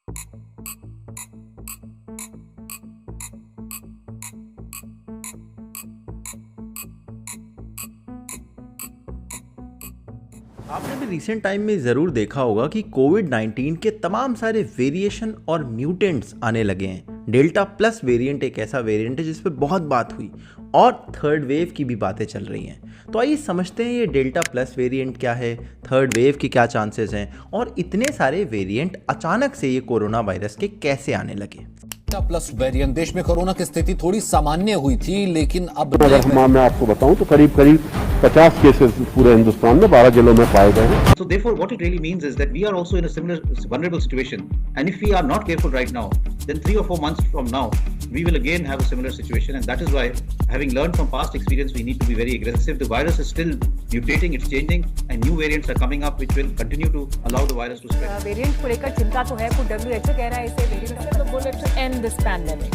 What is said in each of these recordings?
आपने भी recent time में ज़रूर देखा होगा कि कोविड-19 के तमाम सारे वेरिएशन और म्यूटेंट्स आने लगे हैं। डेल्टा प्लस वेरिएंट एक ऐसा वेरिएंट है जिस पर बहुत बात हुई और थर्ड वेव की भी बातें चल रही हैं। तो आइए समझते हैं ये डेल्टा प्लस वेरिएंट क्या है, थर्ड वेव के क्या चांसेस हैं और इतने सारे वेरिएंट अचानक से ये कोरोना वायरस के कैसे आने लगे। डेल्टा प्लस वेरिएंट देश में कोरोना की स्थिति थोड़ी सामान्य हुई थी, लेकिन अब अगर मैं आपको बताऊं तो करीब 50 केसेस पूरे हिंदुस्तान में 12 जिलों में पाए गए हैं। So therefore what it really means is that we are also in a similar vulnerable situation, and if we are not careful right now, then 3 or 4 months from now we will again have a similar situation, and that is why, having learned from past experience, we need to be very aggressive. The virus is still mutating, it's changing, and new variants are coming up which will continue to allow the virus to spread. Variant को लेकर चिंता तो है, कुछ WHO कह रहा है इसे variant The bullet to end this pandemic.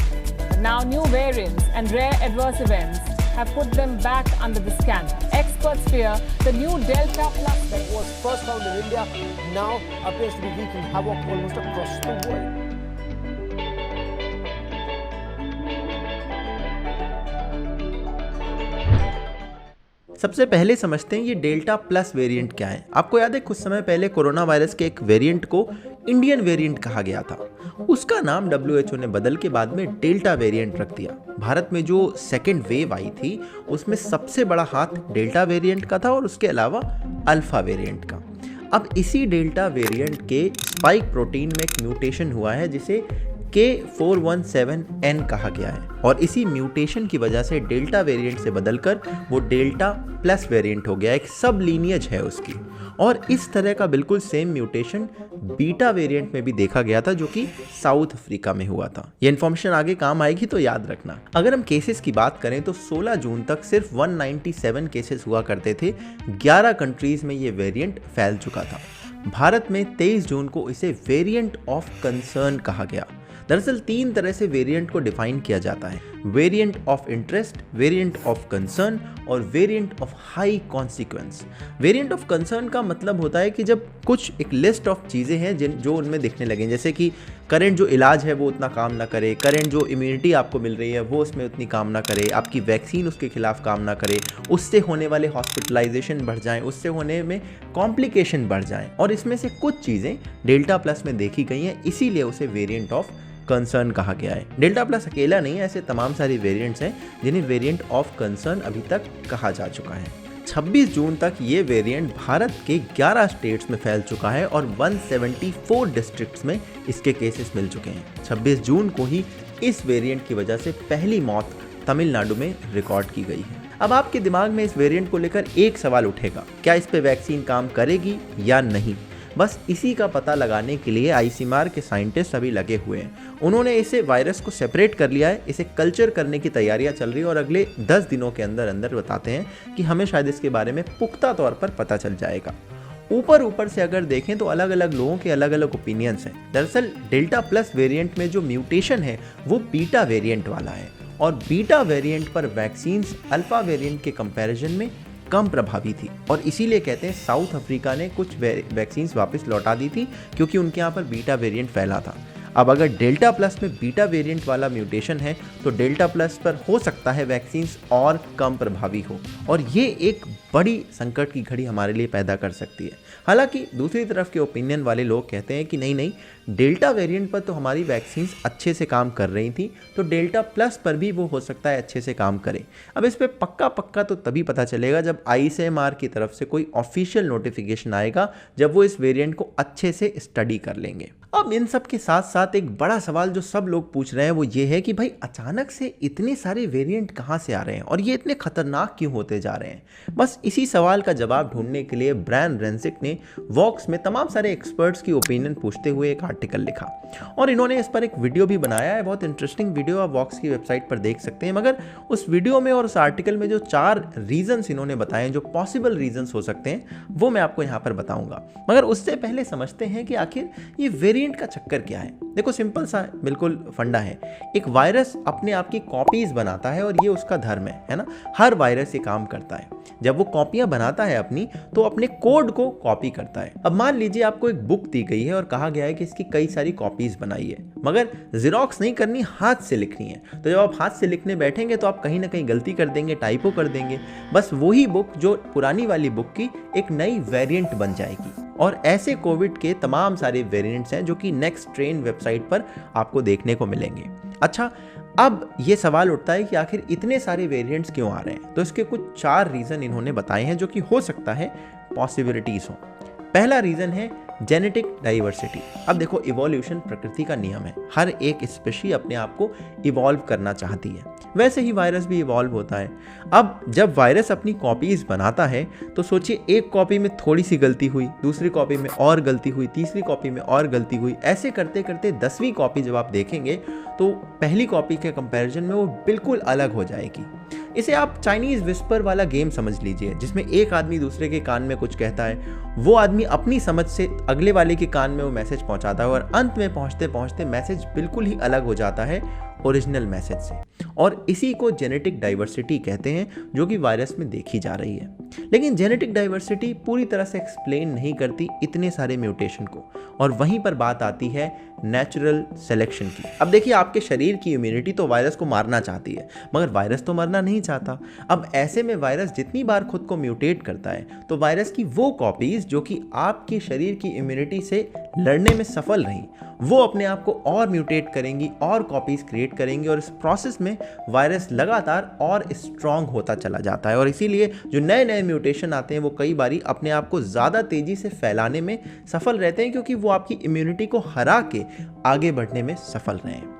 Now new variants and rare adverse events have put them back under the scanner. Experts fear the new Delta Plus that was first found in India now appears to be wreaking havoc almost across the world. सबसे पहले समझते हैं ये delta plus variant क्या है। आपको याद है कुछ समय पहले कोरोना वायरस के एक वेरिएंट को इंडियन वेरिएंट कहा गया था, उसका नाम WHO ने बदल के बाद में डेल्टा वेरिएंट रख दिया। भारत में जो सेकेंड वेव आई थी उसमें सबसे बड़ा हाथ डेल्टा वेरिएंट का था और उसके अलावा अल्फा वेरिएंट का। अब इसी डेल्टा वेरिएंट के स्पाइक प्रोटीन में एक म्यूटेशन हुआ है जिसे K417N कहा गया है और इसी म्यूटेशन की वजह से डेल्टा वेरिएंट से बदलकर वो डेल्टा प्लस वेरिएंट हो गया, एक सब लीनियज है उसकी। और इस तरह का बिल्कुल सेम म्यूटेशन बीटा वेरिएंट में भी देखा गया था जो कि साउथ अफ्रीका में हुआ था। ये इन्फॉर्मेशन आगे काम आएगी तो याद रखना। अगर हम केसेस की बात करें तो 16 जून तक सिर्फ 197 केसेस हुआ करते थे। 11 कंट्रीज में ये वेरिएंट फैल चुका था। भारत में 23 जून को इसे वेरिएंट ऑफ कंसर्न कहा गया। दरअसल 3 तरह से वेरिएंट को डिफाइन किया जाता है, variant of interest, variant of concern और variant of high consequence. Variant of concern का मतलब होता है कि जब कुछ एक लिस्ट ऑफ चीज़ें हैं जो उनमें दिखने लगें, जैसे कि करंट जो इलाज है वो उतना काम ना करे, करंट जो इम्यूनिटी आपको मिल रही है वो उसमें उतनी काम ना करे, आपकी वैक्सीन उसके खिलाफ काम ना करे, उससे होने वाले हॉस्पिटलाइजेशन बढ़ जाएं, उससे होने में कॉम्प्लिकेशन बढ़ जाएं। और इसमें से कुछ चीज़ें डेल्टा प्लस में देखी गई हैं, इसीलिए उसे वेरिएंट ऑफ कंसर्न कहा गया है। डेल्टा प्लस अकेला नहीं है, ऐसे तमाम सारे वेरिएंट्स हैं जिन्हें वेरिएंट ऑफ कंसर्न अभी तक कहा जा चुका है। 26 जून तक ये वेरिएंट भारत के 11 स्टेट्स में फैल चुका है और 174 डिस्ट्रिक्ट्स में इसके केसेस मिल चुके हैं। 26 जून को ही इस वेरिएंट की वजह से पहली मौत तमिलनाडु में रिकॉर्ड की गई है। अब आपके दिमाग में इस वेरिएंट को लेकर एक सवाल उठेगा, क्या इस पे वैक्सीन काम करेगी या नहीं? बस इसी का पता लगाने के लिए आईसीएमआर के साइंटिस्ट अभी लगे हुए हैं। उन्होंने इसे वायरस को सेपरेट कर लिया है, इसे कल्चर करने की तैयारियां चल रही है और अगले 10 दिनों के अंदर अंदर बताते हैं कि हमें शायद इसके बारे में पुख्ता तौर पर पता चल जाएगा। ऊपर से अगर देखें तो अलग अलग लोगों के अलग अलग ओपिनियंस हैं। दरअसल डेल्टा प्लस वेरिएंट में जो म्यूटेशन है वो बीटा वेरिएंट वाला है और बीटा वेरिएंट पर वैक्सीन्स अल्फा वेरिएंट के कंपैरिजन में कम प्रभावी थी और इसीलिए कहते हैं साउथ अफ्रीका ने कुछ वैक्सीन्स वापस लौटा दी थी क्योंकि उनके यहाँ पर बीटा वेरिएंट फैला था। अब अगर डेल्टा प्लस में बीटा वेरिएंट वाला म्यूटेशन है तो डेल्टा प्लस पर हो सकता है वैक्सीन्स और कम प्रभावी हो और ये एक बड़ी संकट की घड़ी हमारे लिए पैदा कर सकती है। हालांकि दूसरी तरफ के ओपिनियन वाले लोग कहते हैं कि नहीं, डेल्टा वेरिएंट पर तो हमारी वैक्सीन्स अच्छे से काम कर रही थी, तो डेल्टा प्लस पर भी वो हो सकता है अच्छे से काम करे। अब इस पर पक्का तो तभी पता चलेगा जब आईसीएमआर की तरफ से कोई ऑफिशियल नोटिफिकेशन आएगा, जब वो इस वेरिएंट को अच्छे से स्टडी कर लेंगे। अब इन सब के साथ साथ एक बड़ा सवाल जो सब लोग पूछ रहे हैं वो ये है कि भाई अचानक से इतने सारे वेरिएंट कहाँ से आ रहे हैं और ये इतने खतरनाक क्यों होते जा रहे हैं। बस इसी सवाल का जवाब ढूंढने के लिए ब्रायन ब्रेंसिक ने वॉक्स में तमाम सारे एक्सपर्ट्स की ओपिनियन पूछते हुए एक आर्टिकल लिखा और इन्होंने इस पर एक वीडियो भी बनाया है। बहुत इंटरेस्टिंग वीडियो, आप वॉक्स की वेबसाइट पर देख सकते हैं। मगर उस वीडियो में और उस आर्टिकल में जो 4 रीजंस इन्होंने बताए, जो पॉसिबल रीजंस हो सकते हैं, वो मैं आपको यहाँ पर बताऊंगा। मगर उससे पहले समझते हैं कि आखिर ये वेरिएंट का चक्कर क्या है। देखो सिंपल सा बिल्कुल फंडा है, एक वायरस अपने आप की कॉपीज बनाता है और ये उसका धर्म है ना। हर वायरस ये काम करता है, जब वो कॉपियां बनाता है अपनी तो अपने कोड को कॉपी करता है। अब मान लीजिए आपको एक बुक दी गई है और कहा गया है कि इसकी कई सारी कॉपीज बनाई है, मगर जेरोक्स नहीं करनी, हाथ से लिखनी है। तो जब आप हाथ से लिखने बैठेंगे तो आप कहीं ना कहीं गलती कर देंगे, टाइपो कर देंगे, बस वही बुक जो पुरानी वाली बुक की एक नई वेरिएंट बन जाएगी। और ऐसे कोविड के तमाम सारे वेरिएंट्स हैं जो कि नेक्स्ट ट्रेन वेबसाइट पर आपको देखने को मिलेंगे। अच्छा, अब ये सवाल उठता है कि आखिर इतने सारे वेरिएंट्स क्यों आ रहे हैं। तो इसके कुछ 4 रीज़न इन्होंने बताए हैं जो कि हो सकता है पॉसिबिलिटीज़ हो। पहला रीज़न है जेनेटिक डाइवर्सिटी। अब देखो इवोल्यूशन प्रकृति का नियम है, हर एक स्पेशी अपने आप को इवॉल्व करना चाहती है, वैसे ही वायरस भी इवॉल्व होता है। अब जब वायरस अपनी कॉपीज बनाता है तो सोचिए एक कॉपी में थोड़ी सी गलती हुई, दूसरी कॉपी में और गलती हुई, तीसरी कॉपी में और गलती हुई, ऐसे करते करते 10वीं कॉपी जब आप देखेंगे तो पहली कॉपी के कंपैरिजन में वो बिल्कुल अलग हो जाएगी। इसे आप चाइनीज विस्पर वाला गेम समझ लीजिए, जिसमें एक आदमी दूसरे के कान में कुछ कहता है, वो आदमी अपनी समझ से अगले वाले के कान में वो मैसेज पहुंचाता है और अंत में पहुंचते पहुंचते मैसेज बिल्कुल ही अलग हो जाता है ओरिजिनल मैसेज से। और इसी को जेनेटिक डाइवर्सिटी कहते हैं, जो कि वायरस में देखी जा रही है। लेकिन जेनेटिक डाइवर्सिटी पूरी तरह से एक्सप्लेन नहीं करती इतने सारे म्यूटेशन को, और वहीं पर बात आती है नेचुरल सिलेक्शन की। अब देखिए, आपके शरीर की इम्यूनिटी तो वायरस को मारना चाहती है, मगर वायरस तो मरना नहीं चाहता। अब ऐसे में वायरस जितनी बार खुद को म्यूटेट करता है तो वायरस की वो कॉपीज जो कि आपके शरीर की इम्यूनिटी से लड़ने में सफल रही, वो अपने आप को और म्यूटेट करेंगी और कॉपीज क्रिएट करेंगी, और इस प्रोसेस में वायरस लगातार और स्ट्रांग होता चला जाता है। और इसीलिए जो नए नए म्यूटेशन आते हैं वो कई बारी अपने आप को ज़्यादा तेज़ी से फैलाने में सफल रहते हैं, क्योंकि वो आपकी इम्यूनिटी को हरा के आगे बढ़ने में सफल रहे हैं।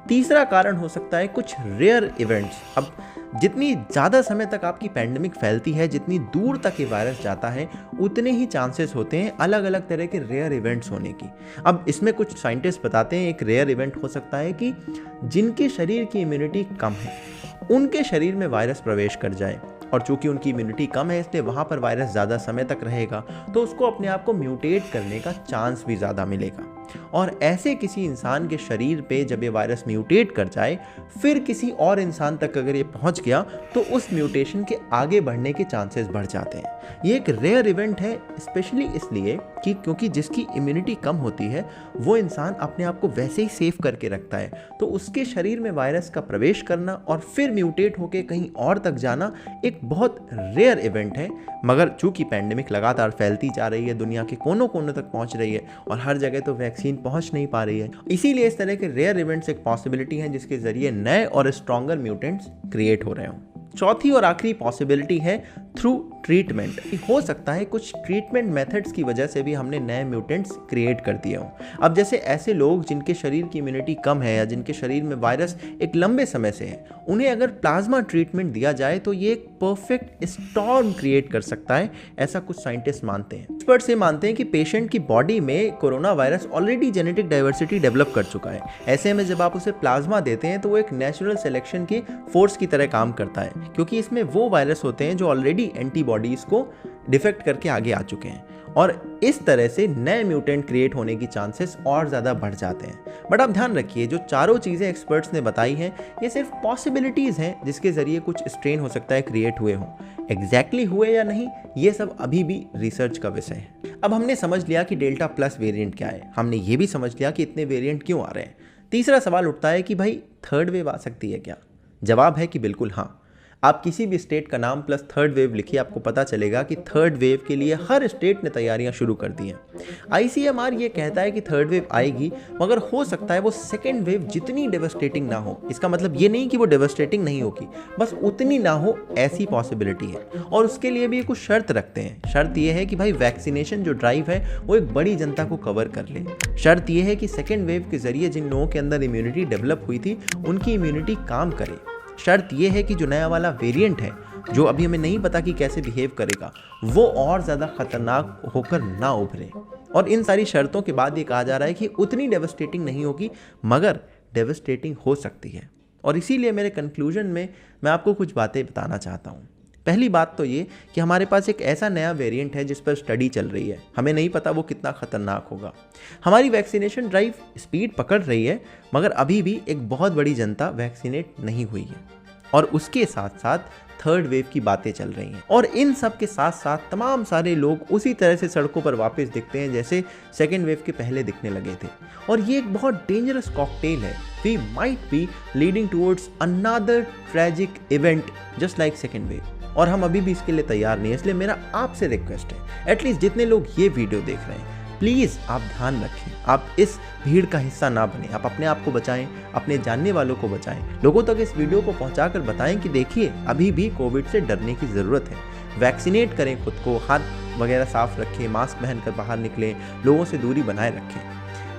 तीसरा कारण हो सकता है कुछ रेयर इवेंट्स। अब जितनी ज़्यादा समय तक आपकी पैंडेमिक फैलती है, जितनी दूर तक ये वायरस जाता है, उतने ही चांसेस होते हैं अलग अलग तरह के रेयर इवेंट्स होने की। अब इसमें कुछ साइंटिस्ट बताते हैं एक रेयर इवेंट हो सकता है कि जिनके शरीर की इम्यूनिटी कम है उनके शरीर में वायरस प्रवेश कर जाए, और चूंकि उनकी इम्यूनिटी कम है इसलिए वहाँ पर वायरस ज़्यादा समय तक रहेगा, तो उसको अपने आप को म्यूटेट करने का चांस भी ज़्यादा मिलेगा। और ऐसे किसी इंसान के शरीर पे जब ये वायरस म्यूटेट कर जाए, फिर किसी और इंसान तक अगर ये पहुंच गया तो उस म्यूटेशन के आगे बढ़ने के चांसेस बढ़ जाते हैं। ये एक रेयर इवेंट है, स्पेशली इसलिए कि क्योंकि जिसकी इम्यूनिटी कम होती है वो इंसान अपने आप को वैसे ही सेफ करके रखता है, तो उसके शरीर में वायरस का प्रवेश करना और फिर म्यूटेट होकर कहीं और तक जाना एक बहुत रेयर इवेंट है। मगर चूंकि पैंडेमिक लगातार फैलती जा रही है, दुनिया के कोनों कोनों तक पहुंच रही है और हर जगह तो वैक्सीन पहुंच नहीं पा रही है, इसीलिए इस तरह के रेयर इवेंट्स एक पॉसिबिलिटी है जिसके जरिए नए और स्ट्रॉन्गर म्यूटेंट्स क्रिएट हो रहे हों। चौथी और आखिरी पॉसिबिलिटी है थ्रू ट्रीटमेंट। हो सकता है कुछ ट्रीटमेंट मेथड्स की वजह से भी हमने नए म्यूटेंट्स क्रिएट कर दिए हों। अब जैसे ऐसे लोग जिनके शरीर की इम्यूनिटी कम है या जिनके शरीर में वायरस एक लंबे समय से है, उन्हें अगर प्लाज्मा ट्रीटमेंट दिया जाए तो ये एक परफेक्ट स्टॉर्म क्रिएट कर सकता है, ऐसा कुछ साइंटिस्ट मानते हैं। एक्सपर्ट्स ये मानते हैं कि पेशेंट की बॉडी में corona virus already genetic diversity develop कर चुका है। ऐसे में जब आप उसे प्लाज्मा देते हैं तो वो एक नेचुरल सिलेक्शन की फोर्स की तरह काम करता है, क्योंकि इसमें वो वायरस होते हैं जो ऑलरेडी एंटीबॉडीज को डिफेक्ट करके आगे आ चुके हैं, और इस तरह से नए म्यूटेंट क्रिएट होने की चांसेस और ज़्यादा बढ़ जाते हैं। बट आप ध्यान रखिए, जो चारों चीज़ें एक्सपर्ट्स ने बताई हैं ये सिर्फ पॉसिबिलिटीज़ हैं जिसके ज़रिए कुछ स्ट्रेन हो सकता है क्रिएट हुए हों। एग्जैक्टली हुए या नहीं, ये सब अभी भी रिसर्च का विषय है। अब हमने समझ लिया कि डेल्टा प्लस वेरिएंट क्या है, हमने ये भी समझ लिया कि इतने वेरिएंट क्यों आ रहे हैं। तीसरा सवाल उठता है कि भाई थर्ड वेव आ सकती है क्या? जवाब है कि बिल्कुल हाँ। आप किसी भी स्टेट का नाम प्लस थर्ड वेव लिखिए, आपको पता चलेगा कि थर्ड वेव के लिए हर स्टेट ने तैयारियां शुरू कर दी हैं। ICMR ये कहता है कि थर्ड वेव आएगी, मगर हो सकता है वो सेकेंड वेव जितनी डेवस्टेटिंग ना हो। इसका मतलब ये नहीं कि वो डेवस्टेटिंग नहीं होगी, बस उतनी ना हो, ऐसी पॉसिबिलिटी है। और उसके लिए भी कुछ शर्त रखते हैं। शर्त ये है कि भाई वैक्सीनेशन जो ड्राइव है वो एक बड़ी जनता को कवर कर ले। शर्त ये है कि सेकेंड वेव के जरिए जिन लोगों के अंदर इम्यूनिटी डेवलप हुई थी उनकी इम्यूनिटी काम करे। शर्त यह है कि जो नया वाला वेरिएंट है, जो अभी हमें नहीं पता कि कैसे बिहेव करेगा, वो और ज़्यादा खतरनाक होकर ना उभरे। और इन सारी शर्तों के बाद ये कहा जा रहा है कि उतनी डेवस्टेटिंग नहीं होगी, मगर डेवस्टेटिंग हो सकती है। और इसीलिए मेरे कंक्लूजन में मैं आपको कुछ बातें बताना चाहता हूँ। पहली बात तो ये कि हमारे पास एक ऐसा नया वेरिएंट है जिस पर स्टडी चल रही है, हमें नहीं पता वो कितना खतरनाक होगा। हमारी वैक्सीनेशन ड्राइव स्पीड पकड़ रही है, मगर अभी भी एक बहुत बड़ी जनता वैक्सीनेट नहीं हुई है और उसके साथ साथ थर्ड वेव की बातें चल रही हैं। और इन सब के साथ साथ तमाम सारे लोग उसी तरह से सड़कों पर वापस दिखते हैं जैसे सेकेंड वेव के पहले दिखने लगे थे। और ये एक बहुत डेंजरस कॉकटेल है। We might be leading towards another tragic event just like second wave, और हम अभी भी इसके लिए तैयार नहीं है। इसलिए मेरा आपसे रिक्वेस्ट है, एटलीस्ट जितने लोग ये वीडियो देख रहे हैं, प्लीज़ आप ध्यान रखें, आप इस भीड़ का हिस्सा ना बने। आप अपने आप को बचाएं, अपने जानने वालों को बचाएं, लोगों तक इस वीडियो को पहुंचाकर बताएं कि देखिए अभी भी कोविड से डरने की ज़रूरत है। वैक्सीनेट करें खुद को, हाथ वगैरह साफ रखें, मास्क पहनकर बाहर निकलें, लोगों से दूरी बनाए रखें।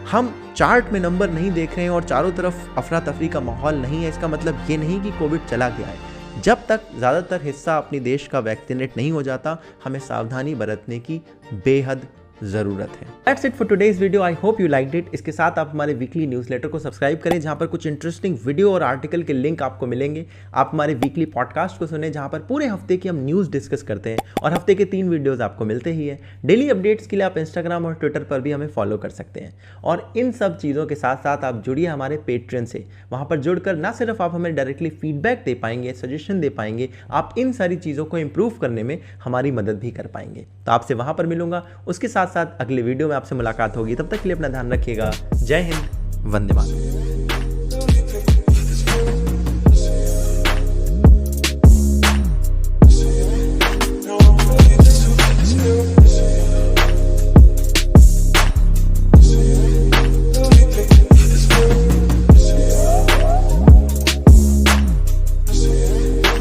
हम चार्ट में नंबर नहीं देख रहे हैं और चारों तरफ अफरा तफरी का माहौल नहीं है, इसका मतलब ये नहीं कि कोविड चला गया है। जब तक ज़्यादातर हिस्सा अपने देश का वैक्सीनेट नहीं हो जाता, हमें सावधानी बरतने की बेहद ज़रूरत है। That's it for today's video. I hope you liked it. इसके साथ आप हमारे वीकली न्यूज़लेटर को सब्सक्राइब करें, जहाँ पर कुछ इंटरेस्टिंग वीडियो और आर्टिकल के लिंक आपको मिलेंगे। आप हमारे वीकली पॉडकास्ट को सुनें, जहाँ पर पूरे हफ्ते की हम न्यूज़ डिस्कस करते हैं और हफ्ते के 3 वीडियोज़ आपको मिलते ही हैं। डेली अपडेट्स के लिए आप इंस्टाग्राम और ट्विटर पर भी हमें फॉलो कर सकते हैं। और इन सब चीज़ों के साथ साथ आप जुड़िए हमारे पेट्रेन से। वहाँ पर जुड़कर ना सिर्फ आप हमें डायरेक्टली फीडबैक दे पाएंगे, सजेशन दे पाएंगे, आप इन सारी चीज़ों को इम्प्रूव करने में हमारी मदद भी कर पाएंगे। तो आपसे वहाँ पर मिलूंगा। उसके साथ साथ अगले वीडियो में आपसे मुलाकात होगी। तब तक के लिए अपना ध्यान रखिएगा। जय हिंद, वंदे मातरम।